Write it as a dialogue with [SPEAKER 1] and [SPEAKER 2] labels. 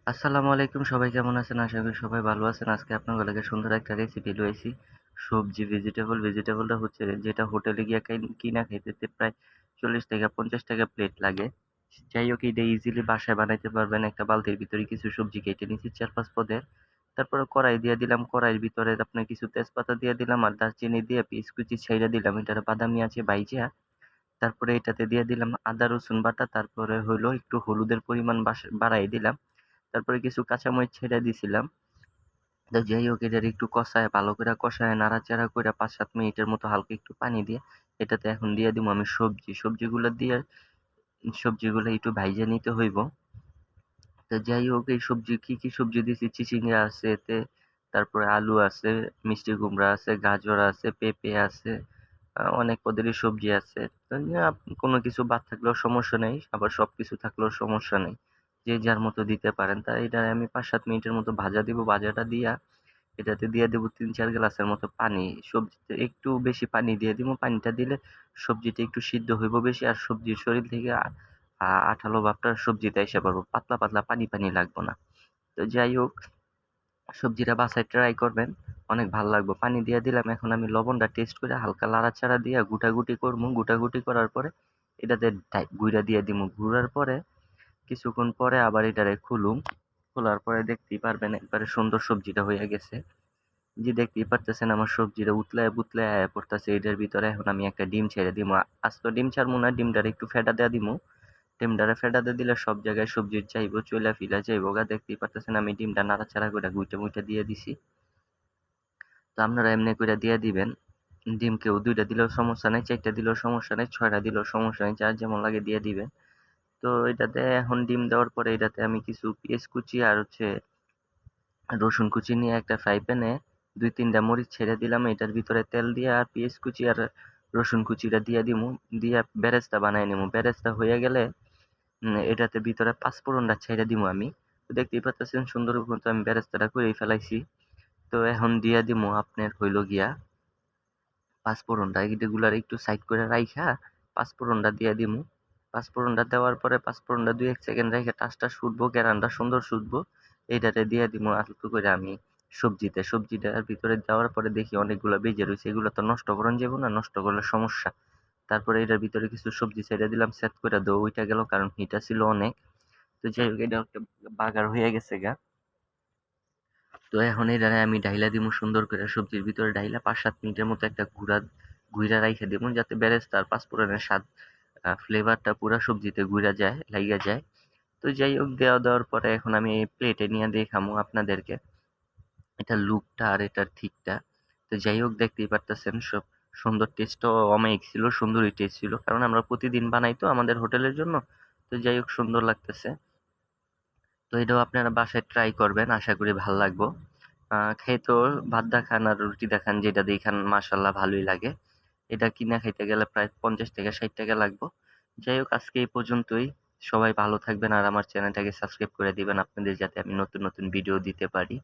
[SPEAKER 1] আসসালামু আলাইকুম, সবাই কেমন আছেন? আশা করি সবাই ভালো আছেন। আজকে আপনাদের লাগে সুন্দর একটা রেসিপি লইছি। সবজি ভেজিটেবলটা হচ্ছে যেটা হোটেলে গিয়ে কিনা খাইতে প্রায় ৳৪০-৫০ প্লেট লাগে। যাই হোক, এটা ইজিলি বাসায় বানাইতে পারবেন। একটা বালতির ভিতরে কিছু সবজি কেটে নিয়েছি ৪-৫ পদের। তারপরে কড়াই দিয়ে দিলাম। কড়াইয়ের ভিতরে আপনার কিছু তেজপাতা দিয়ে দিলাম আর দারচিনি দিয়ে পিস কুচি ছাইড়া দিলাম। এটারে বাদামি আঁচে ভাইজা তারপরে এটাতে দিয়ে দিলাম আদা রসুন বাটা। তারপরে হইলো একটু হলুদের পরিমাণ বাড়ায় দিলাম। তারপরে কিছু কাঁচামরিচ ছেড়ে দিছিলাম। তো যাই হোক, এটারে একটু কষায় ভালো কইরা কষায় নাড়াচাড়া কইরা ৫-৭ মিনিটের মতো হালকা একটু পানি দিয়ে এটাতে এখন দিয়ে দিমু আমি সবজি। সবজিগুলা একটু ভাইজা নিতে হইব। তো যাই হোক, এই সবজি কি সবজি দিছি? চিচিঙ্গা আছে এতে, তারপরে আলু আছে, মিষ্টি কুমড়া আছে, গাজর আছে, পেঁপে আছে, অনেক পদেরই সবজি আছে। তো কোনো কিছু বাদ থাকলেও সমস্যা নেই, আবার সবকিছু থাকলেও সমস্যা নেই। যে যার মতো দিতে পারেন। তাই এটা আমি ৫-৭ মিনিটের মতো ভাজা দিব। ভাজাটা দিয়া এটাতে দিয়ে দেব ৩-৪ গ্লাসের মতো পানি। সবজিতে একটু বেশি পানি দিয়ে দিবো। পানিটা দিলে সবজিটা একটু সিদ্ধ হইব বেশি আর সবজির শরীর থেকে আঠালো ভাবটা সবজিতে আইসা পড়বো। পাতলা পানি লাগবো না। তো যাই হোক, সবজিটা বাসায় ট্রাই করবেন। অনেক ভাল লাগবে। পানি দিয়ে দিলাম। এখন আমি লবণটা টেস্ট করে হালকা লাড়াচাড়া দিয়া গুটাগুটি করমু। গুটাগুটি করার পরে এটাতে গুইড়া দিয়ে দিমু। গুড়ার পরে কিছুক্ষণ পরে আবার এটারে খুলুম। খোলার পরে দেখতেই পারবেন একবারে সুন্দর সবজিটা হইয়া গেছে। জি, দেখতেই পারতেছেন আমার সবজিটা উতলায় বুতলায় আয়া পড়তাছে। এটার ভিতরে এখন আমি একটা ডিম ছেড়ে দিমু। আস্ত ডিম ছাড়মু না, ডিমটারে একটু ফেটা দেয়া দিমু। ডিমটারে ফেটাতে দিলে সব জায়গায় সবজির যাইবো, চইলা ফিরা যাইবোগা। দেখতেই পারতেছেন আমি ডিমটা নাড়াচাড়া কইরা গুইটা মুইটা দিয়ে দিছি। তো আপনারা এমনি কইরা দিয়া দিবেন। ডিম কেউ ২ টা দিলেও সমস্যা নাই, ৪ টা দিলেও সমস্যা নাই, ৬ টা দিলেও সমস্যা নাই। যার যেমন লাগে দিয়ে দিবেন। তো এটাতে এখন ডিম দেওয়ার পরে এটাতে আমি কিছু পেঁয়াজ কুচি আর হচ্ছে রসুন কুচি নিয়ে একটা ফ্রাই প্যানে ২-৩ টা মরিচ ছেড়ে দিলাম। এটার ভিতরে তেল দিয়ে আর পেঁয়াজ কুচি আর রসুন কুচিটা দিয়া দিমু। দিয়া বেরেস্তা বানায় নিমু। বেরেস্তা হইয়া গেলে এটাতে ভিতরে পাঁচফোড়নটা ছাইড়া দিমু আমি। তো দেখতেই পারতেছেন সুন্দর মতো আমি বেরেস্তাটা কইরেই ফেলাইছি। তো এখন দিয়া দিমু আপনার হইল গিয়া পাঁচফোড়নটা। এগুলার একটু সাইড করে রাইখা পাঁচফোড়নটা দিয়া দিমু। পাঁচফোড়নটা দেওয়ার পরে পাঁচফোড়নটা ২-১ সেকেন্ড রাইখা টাসটা শুটবো, ঘ্রাণটা সুন্দর শুটবো। এইটাতে দিয়া দিমু আলতু করে আমি সবজিতে। সবজিটার ভিতরে দেওয়ার পরে দেখি অনেকগুলা বেজে রইছে। এগুলা তো নষ্ট করন যাইব না, নষ্ট করলে সমস্যা। তারপরে এটার ভিতরে কিছু সবজি ছেড়ে দিলাম, সেট কইরা উইঠা গেল কারণ হিট আছিল অনেক। তো যাই হোক, এটা একটা বাগার হইয়া গেছেগা। তো এখন এটারে আমি ঢাইলা দিমু সুন্দর করে সবজির ভিতরে ঢাইলা ৫-৭ মিনিটের মতো একটা গুইড়া রাইখা দিমু যাতে বেরেস্তা আর পাঁচফোড়নের স্বাদ ফ্লেভারটা পুরা সবজিতে লাইগা যায়। তো যাই হোক, দেওয়ার পরে এখন আমি এই প্লেটে নিয়ে দেখামু আপনাদেরকে এটার লুকটা আর এটার থিকটা। তো যাই হোক, দেখতেই পারতেছেন সব সুন্দর টেস্টও অমায়িক ছিল, সুন্দরই টেস্ট ছিল। কারণ আমরা প্রতিদিন বানাই তো আমাদের হোটেলের জন্য। তো যাই হোক, সুন্দর লাগতেছে। তো এটাও আপনারা বাসায় ট্রাই করবেন। আশা করি ভাল লাগবো। খাইতেও ভাত দা খান আর রুটি দা খান যেটা দিয়েই খান মাশাআল্লাহ ভালোই লাগে। এটা কিনা খাইতে গেলে প্রায় ৳৫০-৬০ লাগবো। যাই হোক, আজকে এই পর্যন্তই। সবাই ভালো থাকবেন আর আমার চ্যানেলটাকে সাবস্ক্রাইব করে দিবেন আপনাদের যাতে আমি নতুন ভিডিও দিতে পারি।